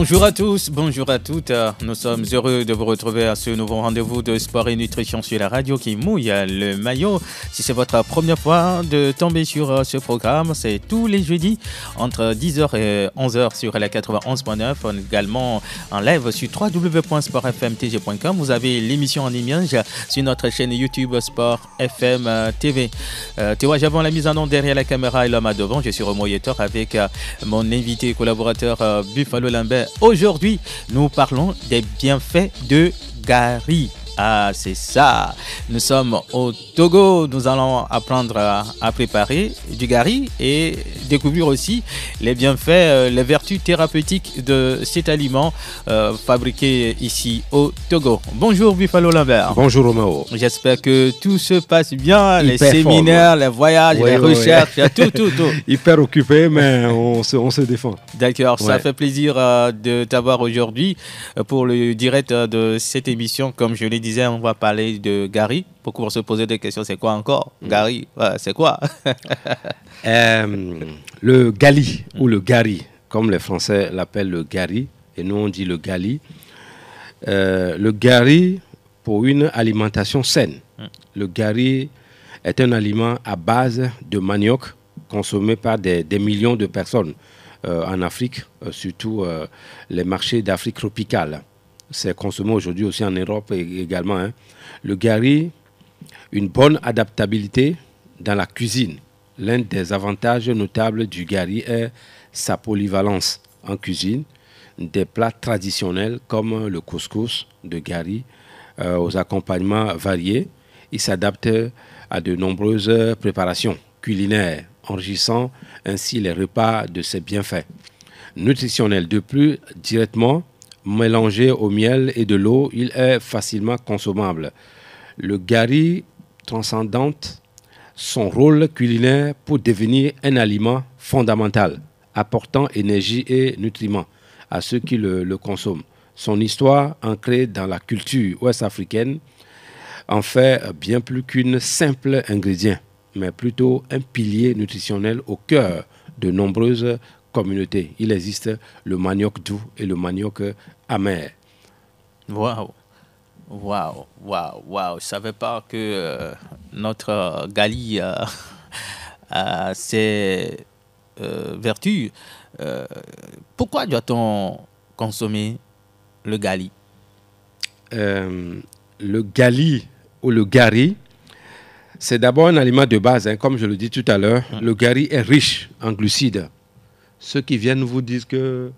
Bonjour à tous, bonjour à toutes. Nous sommes heureux de vous retrouver à ce nouveau rendez-vous de sport et nutrition sur la radio qui mouille le maillot. Si c'est votre première fois de tomber sur ce programme, c'est tous les jeudis entre 10h et 11h sur la 91.9. Également en live sur www.sportfmtg.com. Vous avez l'émission en image sur notre chaîne YouTube Sport FM TV. Théo Javon, la mise en onde derrière la caméra et l'homme à devant. Je suis Romo Yetor avec mon invité et collaborateur Buffalo Lambert. Aujourd'hui, nous parlons des bienfaits de Gari. Ah, c'est ça. Nous sommes au Togo. Nous allons apprendre à préparer du Gari et découvrir aussi les bienfaits, les vertus thérapeutiques de cet aliment fabriqué ici au Togo. Bonjour Buffalo Lambert. Bonjour Roméo. J'espère que tout se passe bien, les séminaires, les voyages, les recherches, tout. Hyper occupé, mais on se défend. D'accord, ça fait plaisir de t'avoir aujourd'hui pour le direct de cette émission. Comme je l'ai dit, on va parler de Gari. Beaucoup vont se poser des questions. C'est quoi encore Gari, c'est quoi? Le gali ou le gari, comme les Français l'appellent le gari, et nous on dit le gali. Le gari pour une alimentation saine. Le gari est un aliment à base de manioc consommé par des millions de personnes en Afrique, surtout les marchés d'Afrique tropicale. C'est consommé aujourd'hui aussi en Europe également. Le gari, une bonne adaptabilité dans la cuisine. L'un des avantages notables du gari est sa polyvalence en cuisine. Des plats traditionnels comme le couscous de gari aux accompagnements variés. Il s'adapte à de nombreuses préparations culinaires, enrichissant ainsi les repas de ses bienfaits. Nutritionnel de plus, directement mélangé au miel et de l'eau, il est facilement consommable. Le gari transcendante son rôle culinaire pour devenir un aliment fondamental, apportant énergie et nutriments à ceux qui le consomment. Son histoire, ancrée dans la culture ouest-africaine, en fait bien plus qu'un simple ingrédient, mais plutôt un pilier nutritionnel au cœur de nombreuses communautés. Il existe le manioc doux et le manioc amer. Waouh! Je ne savais pas que notre gali a ces vertus. Pourquoi doit-on consommer le gali? Le gali ou le gari, c'est d'abord un aliment de base. Comme je le dis tout à l'heure, le gari est riche en glucides. Ceux qui viennent vous disent que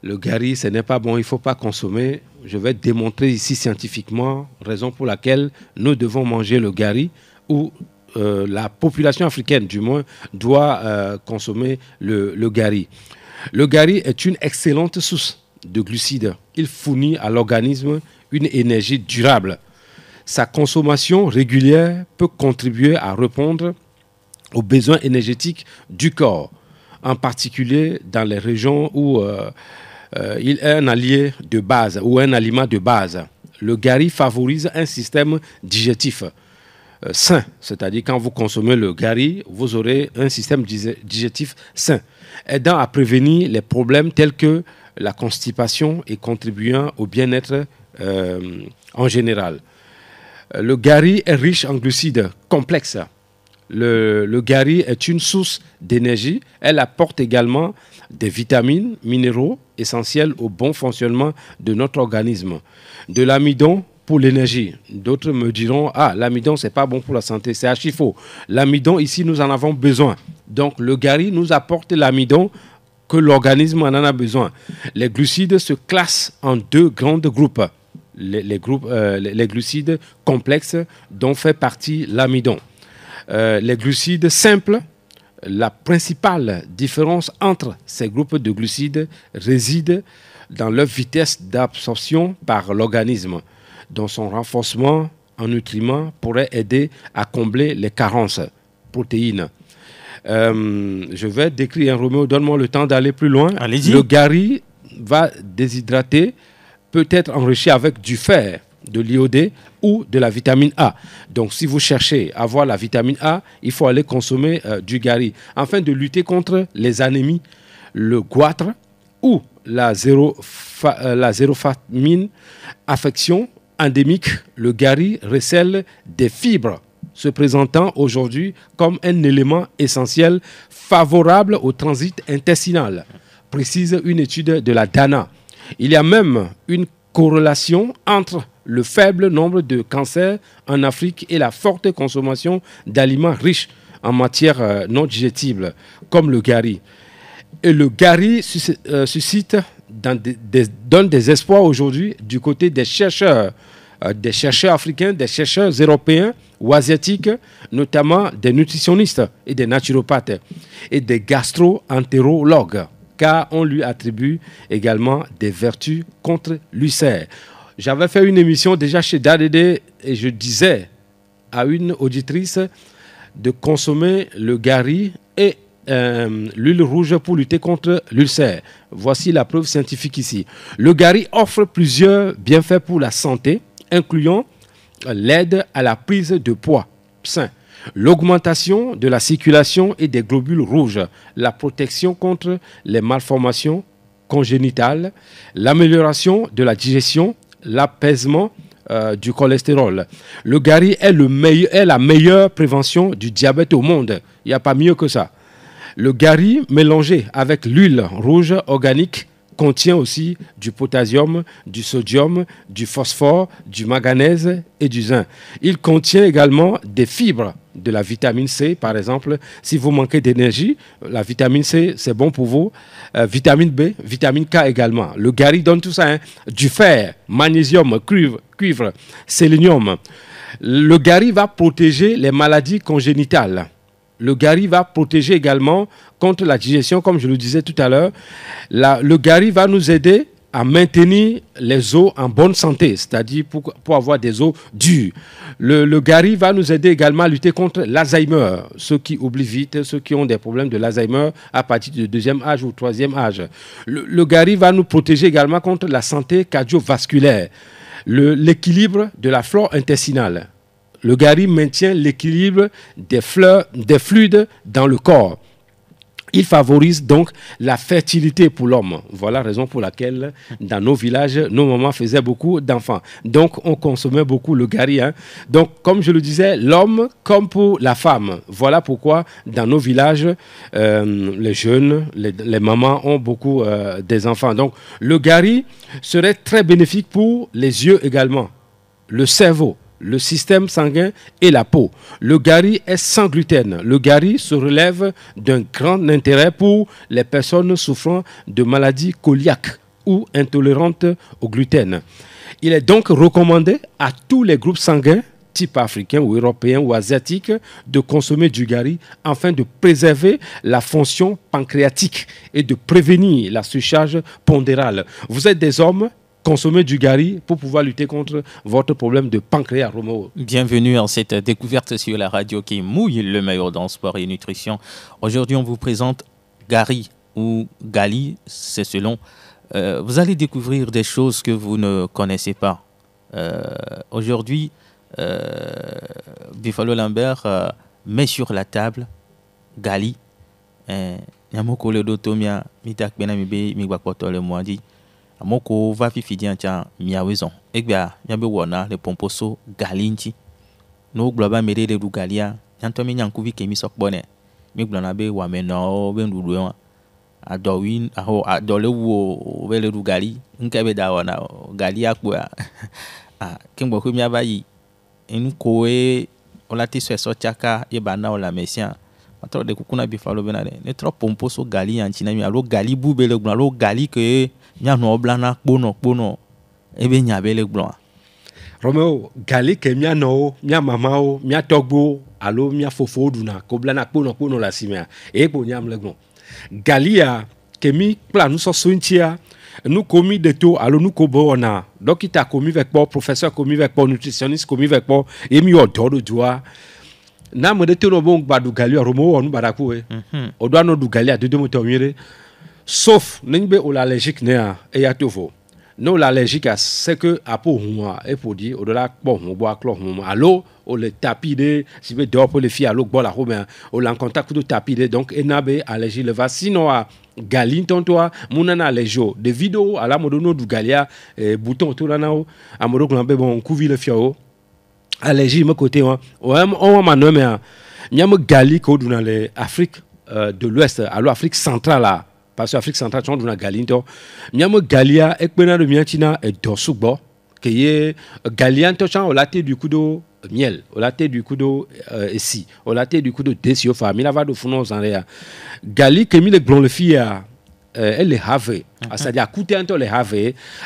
le gari, ce n'est pas bon, il ne faut pas consommer. Je vais démontrer ici scientifiquement, raison pour laquelle nous devons manger le gari, ou la population africaine, du moins, doit consommer le gari. Le gari est une excellente source de glucides. Il fournit à l'organisme une énergie durable. Sa consommation régulière peut contribuer à répondre aux besoins énergétiques du corps, en particulier dans les régions où il est un allié de base ou un aliment de base. Le gari favorise un système digestif sain, c'est-à-dire quand vous consommez le gari, vous aurez un système digestif sain, aidant à prévenir les problèmes tels que la constipation et contribuant au bien-être en général. Le gari est riche en glucides complexes. Le gari est une source d'énergie. Elle apporte également des vitamines, minéraux essentiels au bon fonctionnement de notre organisme. De l'amidon pour l'énergie. D'autres me diront, l'amidon, ce n'est pas bon pour la santé. C'est archi faux. L'amidon, ici, nous en avons besoin. Donc, le gari nous apporte l'amidon que l'organisme en a besoin. Les glucides se classent en deux grands groupes. Les glucides complexes dont fait partie l'amidon. Les glucides simples, la principale différence entre ces groupes de glucides réside dans leur vitesse d'absorption par l'organisme, dont son renforcement en nutriments pourrait aider à combler les carences protéines. Je vais décrire, Roméo, donne-moi le temps d'aller plus loin. Allez-y. Le gari va déshydrater, peut être enrichi avec du fer, de l'iodé ou de la vitamine A. Donc, si vous cherchez à avoir la vitamine A, il faut aller consommer du gari afin de lutter contre les anémies, le goitre ou la zérophamine, affection endémique, le gari recèle des fibres se présentant aujourd'hui comme un élément essentiel favorable au transit intestinal, précise une étude de la DANA. Il y a même une corrélation entre le faible nombre de cancers en Afrique et la forte consommation d'aliments riches en matières non digestibles, comme le gari. Et le gari suscite donne des espoirs aujourd'hui du côté des chercheurs africains, des chercheurs européens ou asiatiques, notamment des nutritionnistes et des naturopathes et des gastro-entérologues, car on lui attribue également des vertus contre l'ulcère. J'avais fait une émission déjà chez DADD et je disais à une auditrice de consommer le gari et l'huile rouge pour lutter contre l'ulcère. Voici la preuve scientifique ici. Le gari offre plusieurs bienfaits pour la santé, incluant l'aide à la prise de poids sain, l'augmentation de la circulation et des globules rouges, la protection contre les malformations congénitales, l'amélioration de la digestion, l'apaisement du cholestérol. Le gari est la meilleure prévention du diabète au monde. Il n'y a pas mieux que ça. Le gari mélangé avec l'huile rouge organique contient aussi du potassium, du sodium, du phosphore, du manganèse et du zinc. Il contient également des fibres, de la vitamine C par exemple. Si vous manquez d'énergie, la vitamine C c'est bon pour vous. Vitamine B, vitamine K également. Le gari donne tout ça, hein. Du fer, magnésium, cuivre, sélénium. Le gari va protéger les maladies congénitales. Le gari va protéger également contre la digestion, comme je le disais tout à l'heure. Le gari va nous aider à maintenir les os en bonne santé, c'est-à-dire pour avoir des os durs. Le gari va nous aider également à lutter contre l'Alzheimer, ceux qui oublient vite, ceux qui ont des problèmes de l'Alzheimer à partir du 2e âge ou 3e âge. Le gari va nous protéger également contre la santé cardiovasculaire, l'équilibre de la flore intestinale. Le gari maintient l'équilibre des fluides dans le corps. Il favorise donc la fertilité pour l'homme. Voilà la raison pour laquelle, dans nos villages, nos mamans faisaient beaucoup d'enfants. Donc, on consommait beaucoup le gari. Hein. Donc, comme je le disais, l'homme comme pour la femme. Voilà pourquoi, dans nos villages, les jeunes, les mamans ont beaucoup des enfants. Donc, le gari serait très bénéfique pour les yeux également, le cerveau, le système sanguin et la peau. Le gari est sans gluten. Le gari se relève d'un grand intérêt pour les personnes souffrant de maladies cœliaques ou intolérantes au gluten. Il est donc recommandé à tous les groupes sanguins, type africain ou européen ou asiatique, de consommer du gari afin de préserver la fonction pancréatique et de prévenir la surcharge pondérale. Vous êtes des hommes, consommez du gari pour pouvoir lutter contre votre problème de pancréas, Romo. Bienvenue à cette découverte sur la radio qui mouille le maillot dans sport et nutrition. Aujourd'hui, on vous présente gari ou gali, c'est selon. Vous allez découvrir des choses que vous ne connaissez pas. Aujourd'hui, Buffalo Lambert met sur la table gali. Nyamoko le dotomia mitak benamibe migwakoto le moadi. Moko va fifidi ancha miawezon egbia nyabe wona le pomposo galinchi no globa mere de galia nyanto mi nyankuvi kemi sokbone mi glona be wa meno be ndudu adowin aho adole wo vele du gali nkebe da wona gali akwa kimbo ko mi abayi en koe olati so chaka e bana ola mesia patro de kukuna Buffalo benade ne trop pomposo gali anchi na mi alo gali bubele glona alo gali ke nyano blana kpono ebe nyabele glon Romeo gali ke miano mia mamao mia togbo alo mia fofo duna ko blana kpono la simia e ko nyam le glon galia ke mi plan nous so suntia nous commis de tout alo nous ko bona donc il t'a commis avec pour professeur commis avec pour nutritionniste commis avec pour et mi odo do joa na mo de to no bon gbadu gali Romeo onu baraku e odo no du gali a de mo to mire sauf n'ingbe ou allergique néa et yatofo non l'allergique c'est que à pour moi et pour dire au delà bon on boit chlore allo ou le tapis de si veut dehors pour les filles allo boire la robe ou en contact de tapis de donc enabe allergie le va sinon à galine toi monana allergie de vidéo à la mode du galia bouton tout là nao à mode que bon couvre le fiao allergie me côté on m'a nommé nyam gali ko dans l'Afrique de l'Ouest à l'Afrique centrale là parce que l'Afrique centrale sont dans la galinto miam galia ekpena de miantina et dosubo que ye galianto chan au latte du kudo miel au latte du kudo ici au latte du kudo desio fa mi lava do funo zanrea gali que mi le glon le fia elle les have c'est-à-dire à coûter un les have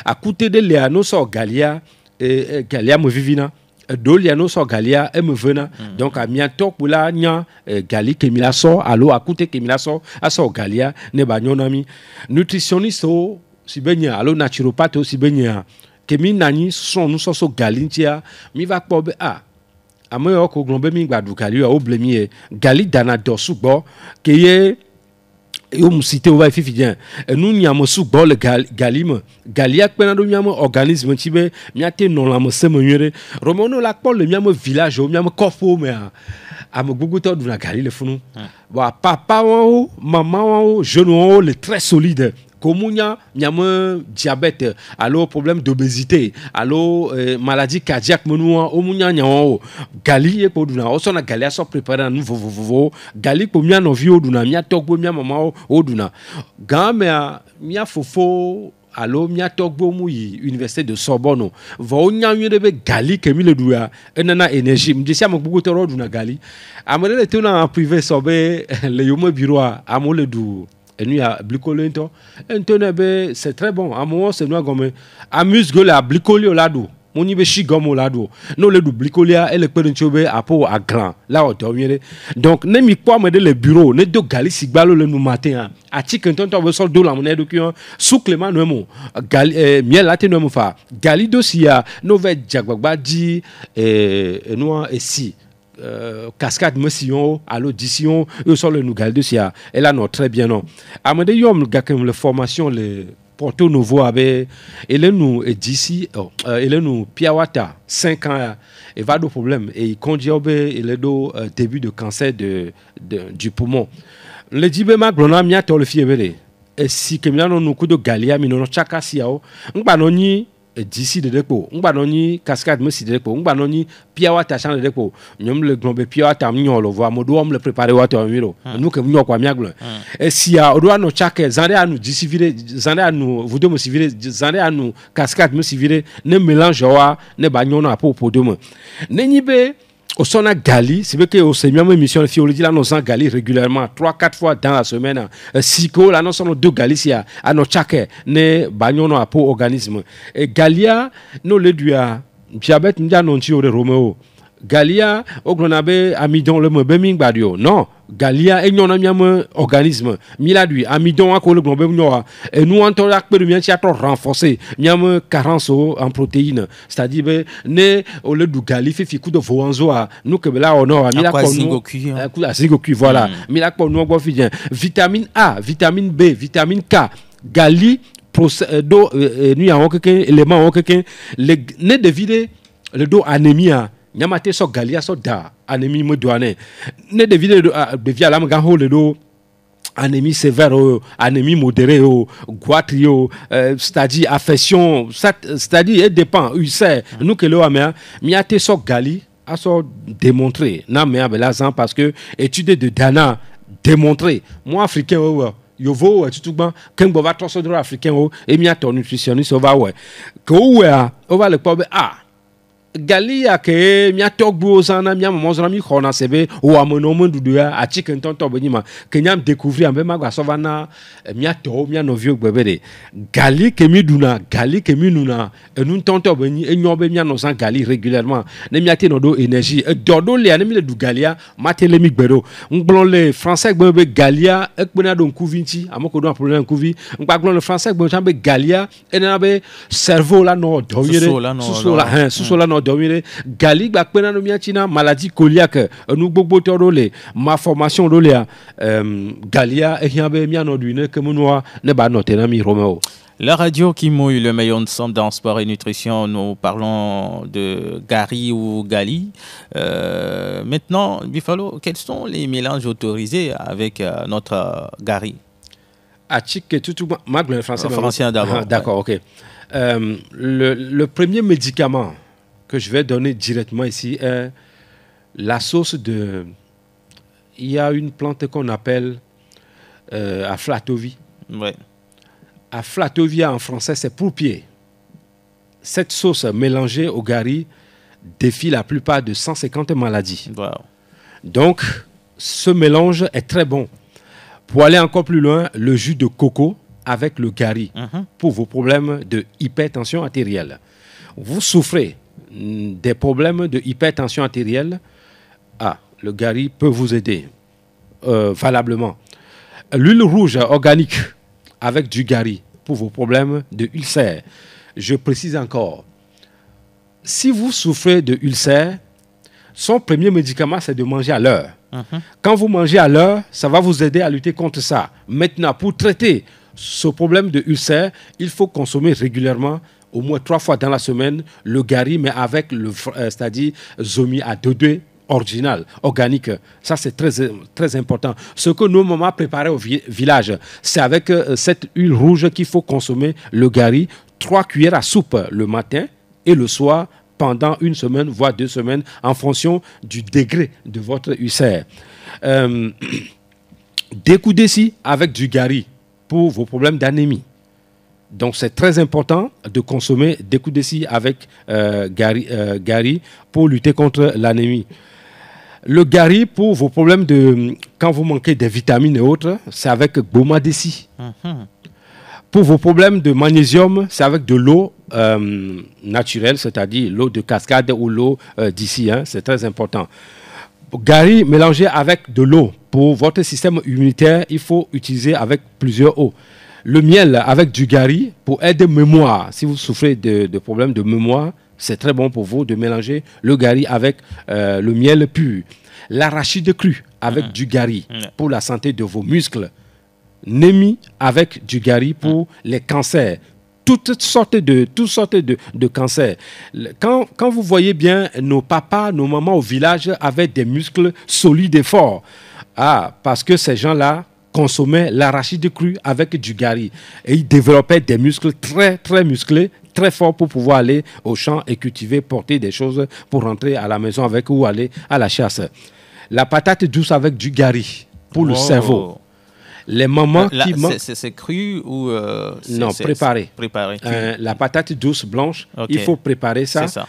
à coûter de les so galia et galia mo vivina doliano so galia e me vena donc a mianto pula nya gali ke mi la so allo a coûter ke mi la so a so galia ne ba nyonami nutritionniste o si benya allo naturopathe o si benya ke mi nani son nous so galintia mi va pobe amoyo ko glombe mi gbadu gali o blemi gali dana dosubo ke ye yo musité o va fifidien nous nyamo subo le galime galia pena do nyamo organisme tibe miate non la mo semenure romono la pol le nyamo village o nyamo kofo me a mo guguto do na gali le funu wa papa o maman o jeune o le très solide Komunya nyame diabète allo problème d'obésité allo maladie cardiaque menua omunya nyawo gali e poduna o sona gali aso préparer nous vovovo gali po mia no vi oduna mia togbo mia mama oduna game mia fofo allo mia togbo mu yi université de Sorbonne vo nya nwede gali kemi le duya enana énergie mdisi amogbugo toro oduna gali amere le tona en privé sobe le yomo bureau amo le du et nous a blicolento entonebe c'est très bon à moment c'est nous comme amuse que la blicolio lado moni be chigomo lado no le du blicolia et le perenchobe apo à grand là au dormir donc ne mi quoi me de le bureau ne do gali sigbalo le nous matin a tikenton to be sol do la monnaie de kion sous clément no mo gali miel la te no mo fa gali dosia no ve jagbagba di nous et si cascade monsieur à l'audition eux sont le nougal de sia et là non très bien non amade yom gakem le formation le Porto Novo avec et nous et d'ici et nous Piawata 5 ans et va de problème et il conduit et le do début de cancer du poumon le dibe ma glona mia to le fiebele et si que nous nous coup de galia mi no chaka siao ngba no ni d'ici de depo ngba no ni cascade me si de depo ngba no ni Piawata chan de depo nyom le glombe Piawata mnyo lo vo modo om le préparer wato miro nous que mnyo kwa miaglo et si a odo no chaka zande anu d'ici vire zande anu vodo me si vire zande anu cascade me si vire ne mélange wa ne ba nyono apo podomo ne nibe au sona gali c'est que au semiam émission le fiolidi là nous en gali régulièrement 3-4 fois dans la semaine siko là nous sommes deux galicia à nos chake ne bagnono apo organisme et galia no le duya diabète ndia non ti ore romeo galia oglonabe amidon le mbeming badio non galia e nyona miam organisme miladu amidon a ko le glombe nyoa et nous en tant que miam ti ato renforcer miam carence en protéines c'est-à-dire ne au le du gali fi coup de voanzo a nous que là on a mila ko nous asigoku voilà mila ko nous go fidien vitamine A vitamine B vitamine K gali do nous a aucun élément aucun ne devide le do anémie nyamate so galia so da anémie mo douane ne de via la ga ho le do anémie sévère anémie modérée goitrio c'est-à-dire affection c'est-à-dire elle dépend ulcère nous que le amia miate so gali a so démontré na me abelazan parce que étude de Dana démontré moi africain yovo tout ban kembo va trosso de africain et miato nutritionniste va ouais que on va le pobe galia ke mia togbo sana mia momozra mi khona sebe o amono mondudu a chicken tonto benima kenyam découvrir ambe magwa sovana mia to mia novio gbebede gali ke mi duna gali ke mi nuna enun tonto beni enyobe mia no san gali régulièrement ne mia te no do énergie dodo le ne mi le du galia matele mi gbedo ngbon le français gbebe galia ekpena don kuvinti amoko do problème kuvi ngbaglon le français gbon chambe galia enabe cerveau la no doyere suso la no dominer gali gba pena no miachina maladie cœliaque nous gbogbo toro le malformation do le galia e hiabe mi anodu ne kemunwa ne ba note na mi romeo La radio qui mouille le meilleur ensemble dans sport et nutrition, nous parlons de Gari ou Gali. Maintenant, Buffalo, quels sont les mélanges autorisés avec notre Gari? Le français d'abord. D'accord, ok. Le premier médicament que je vais donner directement ici est la sauce de... Il y a une plante qu'on appelle aflatovie. Ouais. Aflatovia en français, c'est pourpier. Cette sauce mélangée au gari défie la plupart de 150 maladies. Wow. Donc, ce mélange est très bon. Pour aller encore plus loin, le jus de coco avec le gari pour vos problèmes de hypertension artérielle. Vous souffrez des problèmes de hypertension artérielle, le gari peut vous aider valablement. L'huile rouge organique avec du gari pour vos problèmes de ulcère. Je précise encore, si vous souffrez de ulcère, son premier médicament, c'est de manger à l'heure. Quand vous mangez à l'heure, ça va vous aider à lutter contre ça. Maintenant, pour traiter ce problème de ulcère, il faut consommer régulièrement, au moins 3 fois dans la semaine, le gari, mais avec c'est-à-dire zomi à 2,2 original, organique. Ça, c'est très, très important. Ce que nos mamans préparaient au village, c'est avec cette huile rouge qu'il faut consommer le gari, 3 cuillères à soupe le matin et le soir pendant 1 semaine, voire 2 semaines, en fonction du degré de votre ulcère. Découdez-ci avec du gari pour vos problèmes d'anémie. Donc, c'est très important de consommer découdez-ci avec gari pour lutter contre l'anémie. Le gari, pour vos problèmes de... Quand vous manquez des vitamines et autres, c'est avec Bomadessi. Pour vos problèmes de magnésium, c'est avec de l'eau naturelle, c'est-à-dire l'eau de cascade ou l'eau d'ici. C'est très important. Gari mélangé avec de l'eau. Pour votre système immunitaire, il faut utiliser avec plusieurs eaux. Le miel avec du gari pour aider mémoire. Si vous souffrez de problèmes de mémoire, c'est très bon pour vous de mélanger le gari avec le miel pur. L'arachide cru avec du gari pour la santé de vos muscles. Némi avec du gari pour les cancers. Toutes sortes de cancers. Quand vous voyez bien, nos papas, nos mamans au village avaient des muscles solides et forts. Parce que ces gens-là consommaient l'arachide cru avec du gari. Et ils développaient des muscles très, très musclés, très forts pour pouvoir aller au champ et cultiver, porter des choses pour rentrer à la maison avec ou aller à la chasse. La patate douce avec du gari pour le cerveau. Les mamans qui mangent... C'est cru ou... non, préparé. La patate douce blanche, il faut préparer ça. C'est ça.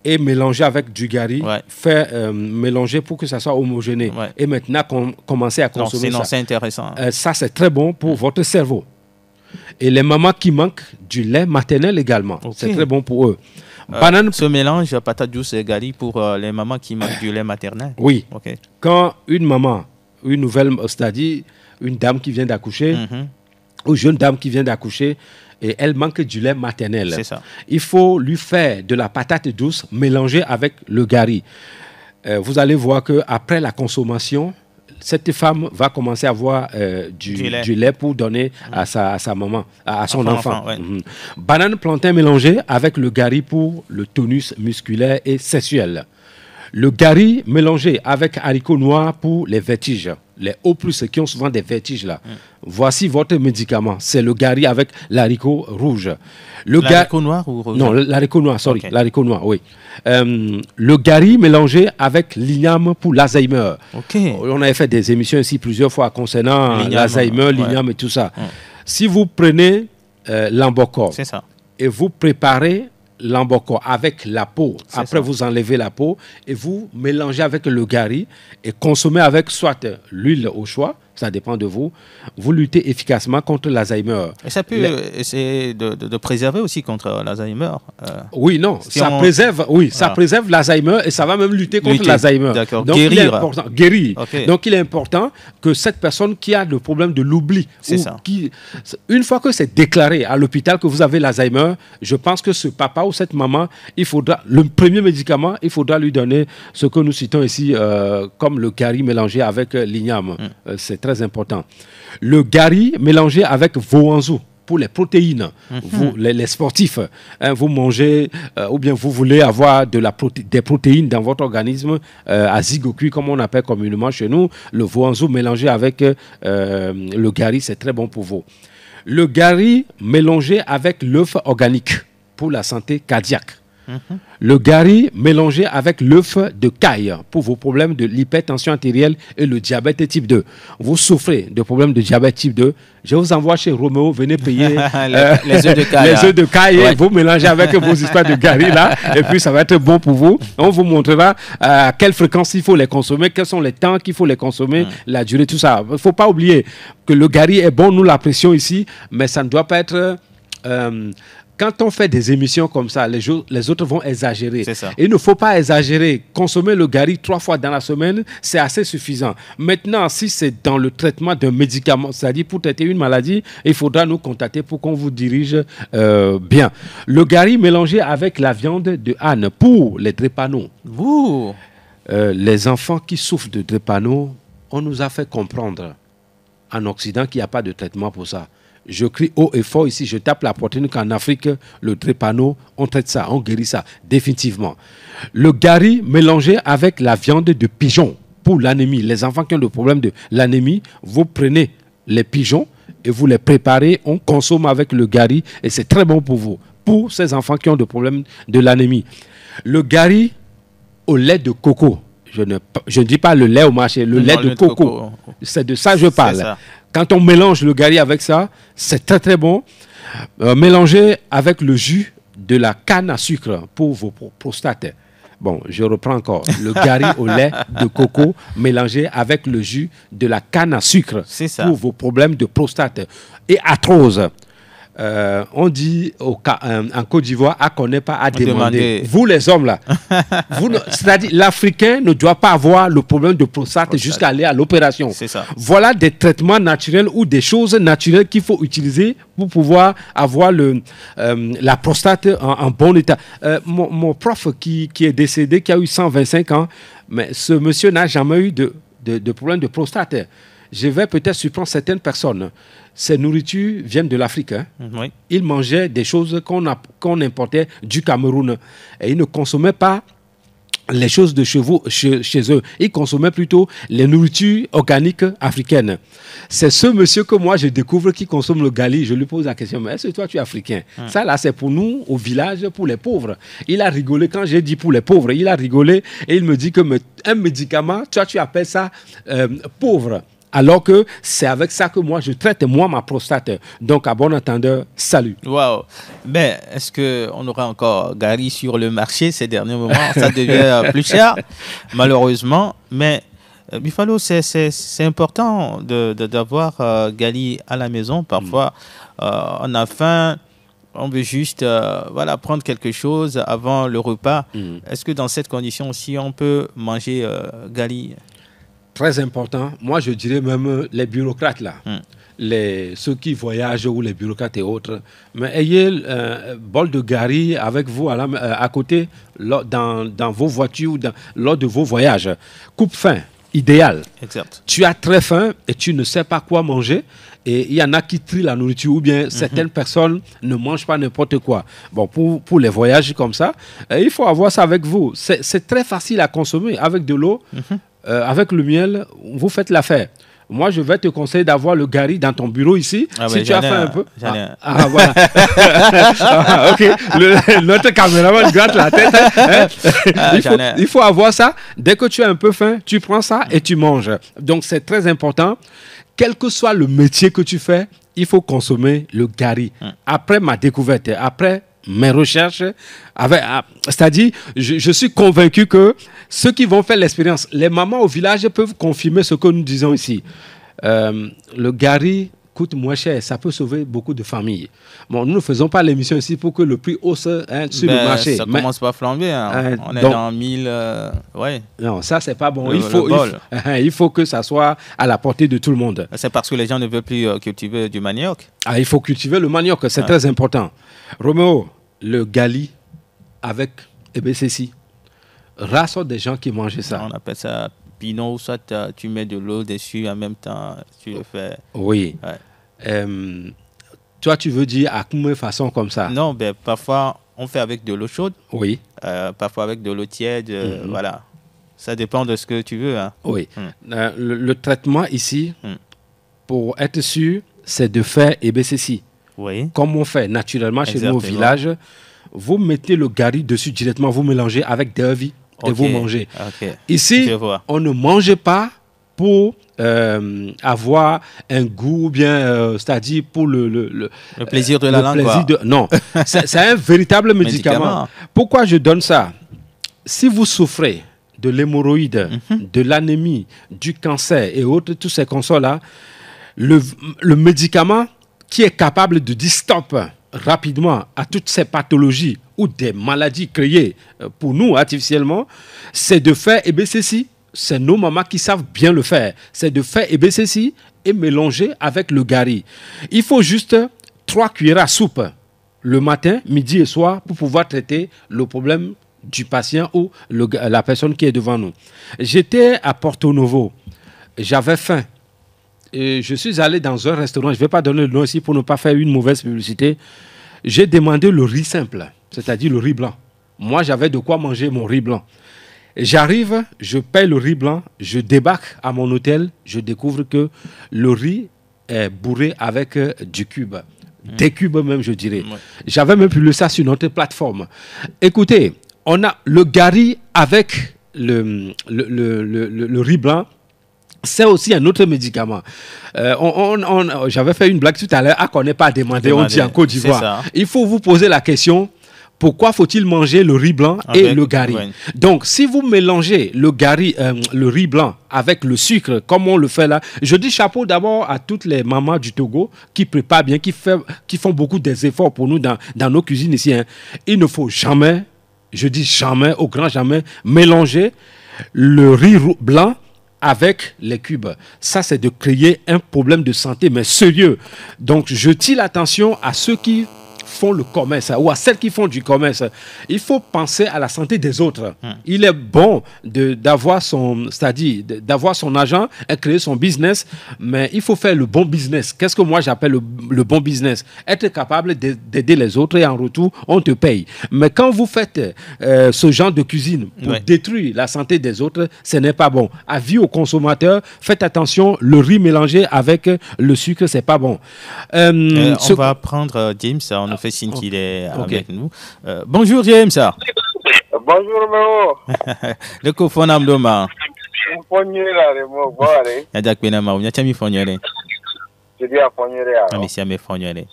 Et mélanger avec du gari, faire mélanger pour que ça soit homogéné. Et maintenant, commencer à consommer ça. C'est intéressant. Ça, c'est très bon pour votre cerveau. Et les mamans qui manquent du lait maternel également, c'est très bon pour eux. Ce mélange patate douce et gari pour les mamans qui manquent du lait maternel? Oui. Quand une maman, une nouvelle, c'est-à-dire une dame qui vient d'accoucher, ou jeune dame qui vient d'accoucher, et elle manque du lait maternel. C'est ça. Il faut lui faire de la patate douce mélangée avec le gari. Vous allez voir qu'après la consommation, cette femme va commencer à avoir du lait pour donner à sa maman, à son enfant. Banane plantain mélangée avec le gari pour le tonus musculaire et sexuel. Le gari mélangé avec haricots noirs pour les vertiges. Les hauts plus qui ont souvent des vertiges là. Voici votre médicament. C'est le gari avec l'haricot rouge. L'haricot noir ou rouge? Non, l'haricot noir, sorry. L'haricot noir, oui. Le gari mélangé avec l'igname pour l'Alzheimer. On avait fait des émissions ici plusieurs fois concernant l'Alzheimer, l'igname et tout ça. Si vous prenez l'ambocor et vous préparez l'ambocor avec la peau. Après, vous enlevez la peau et vous mélangez avec le gari et consommez avec soit l'huile au choix, ça dépend de vous. Vous luttez efficacement contre l'Alzheimer. Et ça peut essayer de préserver aussi contre l'Alzheimer. Oui, non, ça préserve, ça préserve l'Alzheimer et ça va même lutter contre l'Alzheimer. D'accord. Donc, il est important, guérir. Donc, il est important que cette personne qui a le problème de l'oubli, une fois que c'est déclaré à l'hôpital que vous avez l'Alzheimer, je pense que ce papa ou cette maman, il faudra, le premier médicament, il faudra lui donner ce que nous citons ici comme le gari mélangé avec l'igname. C'est très important. Le gari mélangé avec voanzou. pour les protéines. Vous, les sportifs, hein, vous mangez ou bien vous voulez avoir des protéines dans votre organisme, azigokui comme on appelle communément chez nous, le voanzou mélangé avec le gari, c'est très bon pour vous. Le gari mélangé avec l'œuf organique pour la santé cardiaque. Le gari mélangé avec l'œuf de caille pour vos problèmes de l'hypertension artérielle et le diabète type 2. Vous souffrez de problèmes de diabète type 2, je vous envoie chez Roméo, venez payer les œufs de caille. Les œufs de caille, ouais. Vous mélangez avec vos histoires de gari là, et puis ça va être bon pour vous. On vous montrera à quelle fréquence il faut les consommer, quels sont les temps qu'il faut les consommer, la durée, tout ça. Il ne faut pas oublier que le gari est bon, nous l'apprécions ici, mais ça ne doit pas être... quand on fait des émissions comme ça, les autres vont exagérer. C'est ça. Il ne faut pas exagérer. Consommer le gari 3 fois dans la semaine, c'est assez suffisant. Maintenant, si c'est dans le traitement d'un médicament, c'est-à-dire pour traiter une maladie, il faudra nous contacter pour qu'on vous dirige bien. Le gari mélangé avec la viande de âne pour les drépanoes. Les enfants qui souffrent de drépano, on nous a fait comprendre en Occident qu'il n'y a pas de traitement pour ça. Je crie haut et fort ici, je tape la poitrine qu'en Afrique, le drépano, on traite ça, on guérit ça, définitivement. Le gari mélangé avec la viande de pigeon pour l'anémie. Les enfants qui ont le problème de l'anémie, vous prenez les pigeons et vous les préparez, on consomme avec le gari et c'est très bon pour vous. Pour ces enfants qui ont le problème de l'anémie. Le gari au lait de coco. Je ne dis pas le lait au marché, le lait de coco. C'est de ça que je parle. Quand on mélange le gari avec ça, c'est très très bon. Mélangez avec le jus de la canne à sucre pour vos prostates. Bon, je reprends encore. Le gari au lait de coco mélangé avec le jus de la canne à sucre pour vos problèmes de prostate. Et arthrose. On dit en Côte d'Ivoire, à connaître pas à demander. Vous les hommes là, c'est-à-dire l'Africain ne doit pas avoir le problème de prostate jusqu'à aller à l'opération. Voilà des traitements naturels ou des choses naturelles qu'il faut utiliser pour pouvoir avoir la prostate en bon état. Mon prof qui est décédé, qui a eu 125 ans, mais ce monsieur n'a jamais eu de problème de prostate. Je vais peut-être surprendre certaines personnes. Ces nourritures viennent de l'Afrique. Hein. Oui. Ils mangeaient des choses qu'on importait du Cameroun. Et ils ne consommaient pas les choses de chez eux. Ils consommaient plutôt les nourritures organiques africaines. C'est ce monsieur que moi je découvre qui consomme le gali. Je lui pose la question, mais est-ce que toi tu es africain? Ça là c'est pour nous au village, pour les pauvres. Il a rigolé quand j'ai dit pour les pauvres. Il a rigolé et il me dit que un médicament, toi tu appelles ça pauvre. Alors que c'est avec ça que moi, je traite, moi, ma prostate. Donc, à bon entendeur, salut. Waouh. Mais est-ce qu'on aura encore gari sur le marché ces derniers moments? Ça devient plus cher, malheureusement. Mais, Buffalo, c'est important d'avoir gari à la maison. Parfois, on a faim. On veut juste prendre quelque chose avant le repas. Est-ce que dans cette condition aussi, on peut manger gari? Très important. Moi, je dirais même les bureaucrates, là. Ceux qui voyagent ou les bureaucrates et autres. Mais ayez un bol de gari avec vous à côté dans vos voitures ou lors de vos voyages. Coupe-faim, idéal. Exact. Tu as très faim et tu ne sais pas quoi manger. Et il y en a qui trient la nourriture ou bien certaines personnes ne mangent pas n'importe quoi. Bon, pour les voyages comme ça, il faut avoir ça avec vous. C'est très facile à consommer avec de l'eau. Avec le miel, vous faites l'affaire. Moi, je vais te conseiller d'avoir le gari dans ton bureau ici. Si tu as faim un peu. Voilà. Ok. Notre caméraman gratte la tête. Hein. Il faut avoir ça. Dès que tu as un peu faim, tu prends ça et tu manges. Donc, c'est très important. Quel que soit le métier que tu fais, il faut consommer le gari. Après ma découverte, après mes recherches, c'est-à-dire, je suis convaincu que ceux qui vont faire l'expérience, les mamans au village peuvent confirmer ce que nous disons ici. Le gari coûte moins cher, ça peut sauver beaucoup de familles. Bon, nous ne faisons pas l'émission ici pour que le prix hausse sur le marché. Ça commence pas à flamber. On est dans 1000... Non, ça, c'est pas bon. Il faut que ça soit à la portée de tout le monde. C'est parce que les gens ne veulent plus cultiver du manioc. Il faut cultiver le manioc, c'est très important. Roméo, le gali avec ceci. Rares sont des gens qui mangent ça. On appelle ça pinot, soit tu mets de l'eau dessus en même temps, tu le fais. Oui. Toi, tu veux dire à quelle façon comme ça? Non, ben, parfois, on fait avec de l'eau chaude. Oui. Parfois avec de l'eau tiède. Voilà. Ça dépend de ce que tu veux. Hein. Oui. Le traitement ici, pour être sûr, c'est de faire EBCC. Oui. Comme on fait naturellement chez nous au village. Vous mettez le gari dessus directement, vous mélangez avec des œufs et vous mangez. Ici, on ne mange pas pour avoir un goût bien, c'est-à-dire pour le plaisir de la langue. Non, c'est un véritable médicament. Pourquoi je donne ça? Si vous souffrez de l'hémorroïde, de l'anémie, du cancer et autres, tous ces consorts-là, le médicament qui est capable de dire stop rapidement à toutes ces pathologies ou des maladies créées pour nous artificiellement, c'est de faire EBCC. C'est nos mamans qui savent bien le faire. C'est de faire EBCC et mélanger avec le gari. Il faut juste 3 cuillères à soupe le matin, midi et soir pour pouvoir traiter le problème du patient ou la personne qui est devant nous. J'étais à Porto Novo. J'avais faim. Et je suis allé dans un restaurant. Je ne vais pas donner le nom ici pour ne pas faire une mauvaise publicité. J'ai demandé le riz simple, c'est-à-dire le riz blanc. Moi, j'avais de quoi manger mon riz blanc. J'arrive, je paye le riz blanc, je débarque à mon hôtel, je découvre que le riz est bourré avec du cube. Des cubes même, je dirais. J'avais même publié ça sur notre plateforme. Écoutez, on a le gari avec le riz blanc. C'est aussi un autre médicament. J'avais fait une blague tout à l'heure. Ah, qu'on n'est pas demandé, on dit en Côte d'Ivoire. Il faut vous poser la question. Pourquoi faut-il manger le riz blanc et le gari? Donc, si vous mélangez le gari, le riz blanc avec le sucre, comme on le fait là, je dis chapeau d'abord à toutes les mamans du Togo qui préparent bien, qui font beaucoup des efforts pour nous dans nos cuisines ici. Hein. Il ne faut jamais, je dis jamais, au grand jamais, mélanger le riz blanc avec les cubes. Ça, c'est de créer un problème de santé, mais sérieux. Donc, je tire l'attention à ceux qui font le commerce ou à celles qui font du commerce. Il faut penser à la santé des autres. Il est bon d'avoir son, c'est-à-dire d'avoir son argent et créer son business, mais il faut faire le bon business. Qu'est-ce que moi j'appelle le bon business? Être capable d'aider les autres et en retour, on te paye. Mais quand vous faites ce genre de cuisine pour détruire la santé des autres, ce n'est pas bon. Avis aux consommateurs, faites attention, le riz mélangé avec le sucre, c'est pas bon. On va prendre James, on nous fait signe qu'il est avec nous. Bonjour James. Bonjour Méo. Le cofonam doma. Fonyere mo gore. Yadak bena ma unya chami fonyere. Je dis à fonyere a. Ami siame fonyere.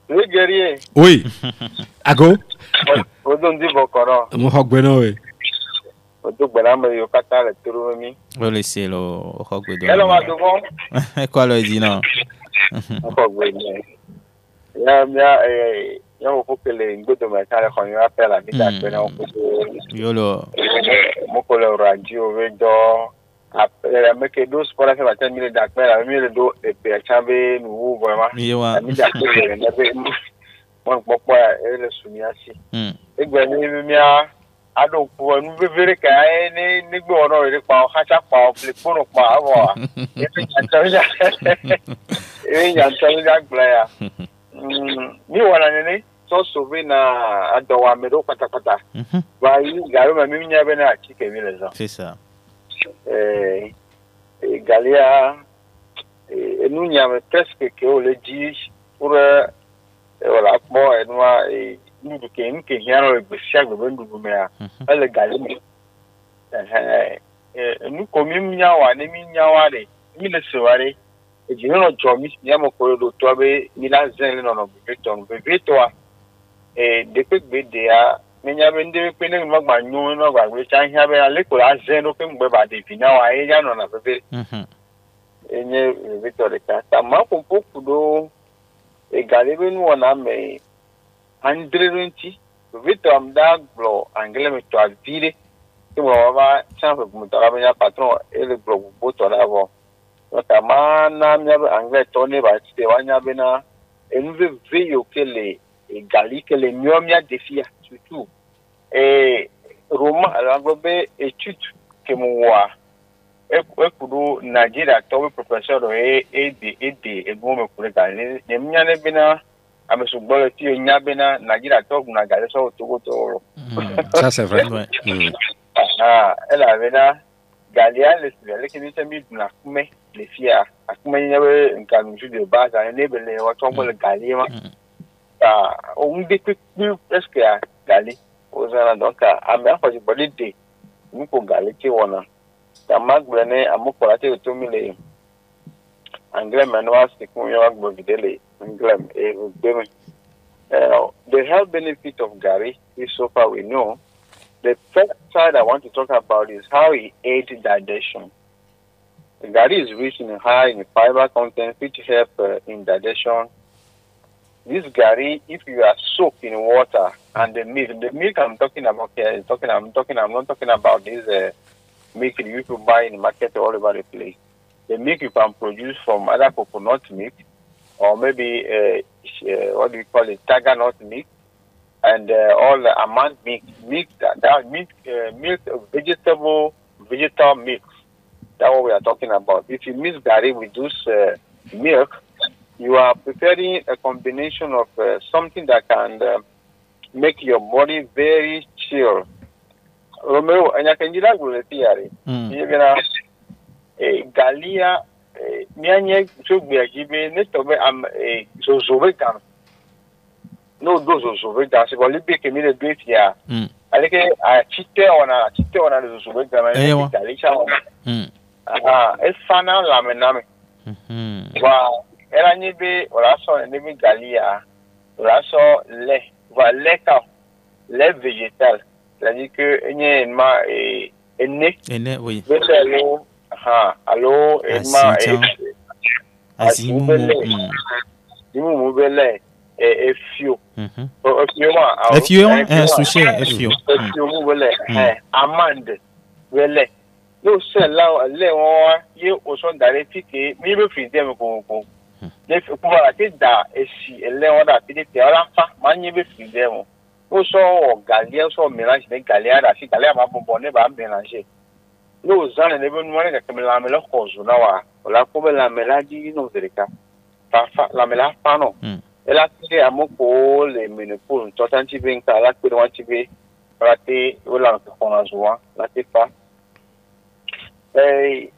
Le guerrier. Oui. Ago. Odon di bokoro. Mo hogbena we. Odo gbera me yo kata le turu mi. O le se lo hogbedo. Hello ma dogo. Quoi lo di na? Hogbedo. Ya mo fokele ngodo me tare ko yo apela mi da pe na ko yolo mo ko le radio we do apela me ke do sport se ba tan mi le da pe la mi le do e pe chabe nu wo vraiment mi da pe le na be mo popo e le sumiasi egbe ni mi a ado ko nu vevere ka ni gbe ono re pa o hacha pa o ple pono pa abo e pe chaja e ya chaja player mi wana nene so sauver na adowa medo patakata ba yi garo ma mi nya be na chike mi lezo c'est ça galia nous nya me presque que on le dit pour voilà bon et moi nous que hiano le bishak be ndu me a le galia nous comme mi nya wa ne mi nya wa de mi le seware je no jomis nyamo ko do to be mila zen no beto de pe gbe de a menya be nde pe ne magba nyu no gba gbe chan hia be ale ko a zen no pe ngbe ba de fina wa e ya no na be enye beto de ka ta ma ko poku do e gale be nu na me andre runti beto am da glo angle me to avire ke mo ba chan ko mo ta ba ya patron e le glo bo to la bo kama na myabe anglais tone ba tite wanya bena enve veyo kele gali kele myomya defia surtout roma alangbe étude que moi ekudu Nigeria to professor e bo me kure ka ni nya ne bina amesugbo ti nya bina Nigeria to na gale so to Ça c'est vrai. Elle avait là Galia le qui était mis na kume le fia akume nyawe nkanuju de base à enable wa tombo le Galia on décrit plus presque à Gali aux donc à même possibilité nous pour Gali qui on a magblene amokola te to mile anglais manual c'est qu'on y a anglais et the health benefit of Gari is so far we know. The first side I want to talk about is how it aids digestion. The Gari is rich in high in fiber content, which help in digestion. This Gari, if you are soaked in water and the milk I'm talking about here, I'm not talking about this milk you used to buy in the market all over the place. The milk you can produce from either coconut milk or maybe what do you call it, tiger nut milk. And all the amount milk, vegetable milk. That's what we are talking about. If you mix Gari with this milk, you are preparing a combination of something that can make your body very chill. Romeo, and I can do that with the theory. Galia, Mianye, should be a given, next of it, so no those also very dance but le beke mi le do here aleke a chite ona le so very dance Galicia e fana la mename wa era ni be ora so ni be Galia ora so le végétal c'est-à-dire que enye ma ene oui allo allo ma dimu bele fio amande wele no sell le won ye o so direct ke mi be free dem ko le fi ku ba ti da esi ele won da ti te ola fa ma yin be free dem o so Galia so mélange de Galia da si Galia ma bon ne ba mélanger no zane ne be no ne ka me la me lo ko zo na wa la ko be la meladi no zerika fa la me la fa no elle a tiré à mon col les ménopauses tout un petit peu la que doit tirer raté ou la qu'on a joint la pas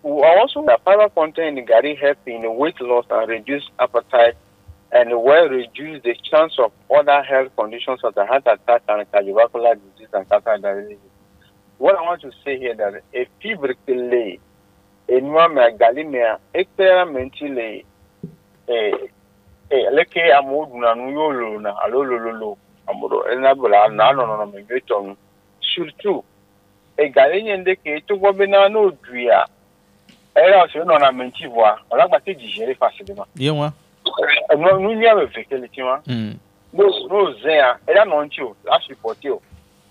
also the fiber content in Gari help in weight loss and reduce appetite and will reduce the chance of other health conditions such as heart attack and cardiovascular disease and cancer disease. What I want to say here that a fibre clé et moi mais Gali mais expérimentally leke amodu na nuyolo na alolololo amodo enabula na no me beton surtout Gari nyende ke to go be na no dua era so no na menti voa ola gba te digérer facilement yewa no nunya be fertilité wa no zea era no ntio la supporter